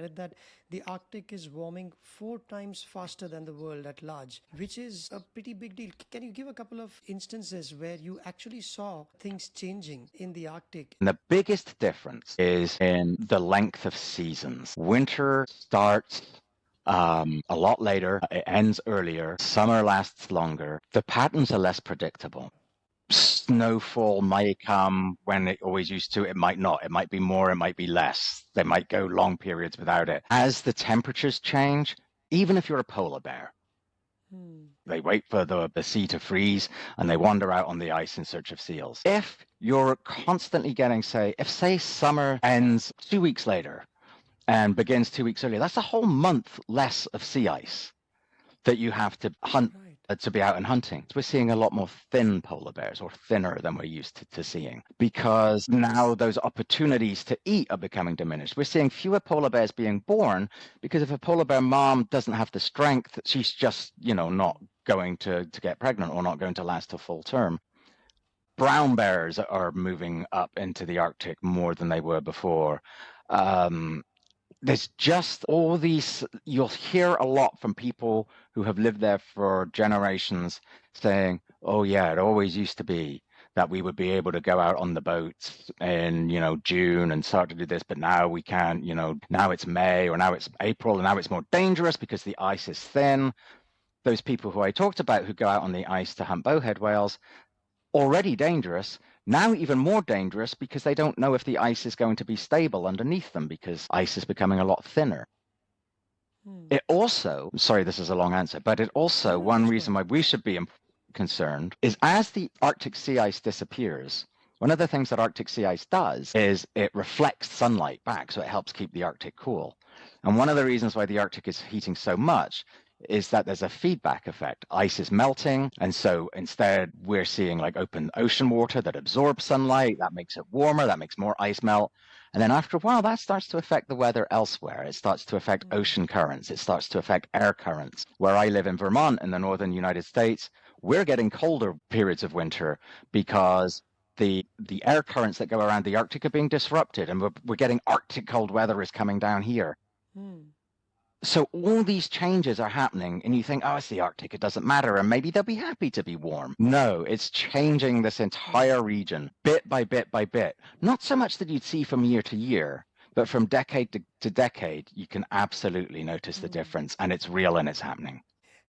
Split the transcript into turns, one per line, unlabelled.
read that the Arctic is warming 4 times faster than the world at large, which is a pretty big deal. Can you give a couple of instances where you actually saw things changing in the Arctic?
And the biggest difference is in the length of seasons. Winter starts a lot later, it ends earlier, summer lasts longer. The patterns are less predictable. Snowfall might come when it always used to, it might not. It might be more, it might be less. They might go long periods without it. As the temperatures change, even if you're a polar bear, they wait for the sea to freeze and they wander out on the ice in search of seals. If you're constantly getting, say summer ends 2 weeks later and begins 2 weeks earlier, that's a whole month less of sea ice that you have to hunt to be out and hunting. So we're seeing a lot more thin polar bears, or thinner than we're used to seeing, because now those opportunities to eat are becoming diminished. We're seeing fewer polar bears being born because if a polar bear mom doesn't have the strength, she's just, not going to get pregnant or not going to last a full term. Brown bears are moving up into the Arctic more than they were before. There's just all these, you'll hear a lot from people who have lived there for generations saying, oh yeah, it always used to be that we would be able to go out on the boats in, June and start to do this, but now we can't, now it's May or now it's April and now it's more dangerous because the ice is thin. Those people who I talked about who go out on the ice to hunt bowhead whales, already dangerous, now even more dangerous because they don't know if the ice is going to be stable underneath them because ice is becoming a lot thinner. It also, sorry, this is a long answer, but it also, one reason why we should be concerned is as the Arctic sea ice disappears, one of the things that Arctic sea ice does is it reflects sunlight back, so it helps keep the Arctic cool. And one of the reasons why the Arctic is heating so much is that there's a feedback effect. Ice is melting, and so instead we're seeing like open ocean water that absorbs sunlight, that makes it warmer, that makes more ice melt. And then after a while, that starts to affect the weather elsewhere. It starts to affect ocean currents. It starts to affect air currents. Where I live in Vermont in the northern United States, we're getting colder periods of winter because the air currents that go around the Arctic are being disrupted, and we're getting Arctic cold weather is coming down here. So all these changes are happening, and you think, oh, it's the Arctic, it doesn't matter, and maybe they'll be happy to be warm. No, it's changing this entire region, bit by bit by bit. Not so much that you'd see from year to year, but from decade to decade, you can absolutely notice the difference, and it's real and it's happening.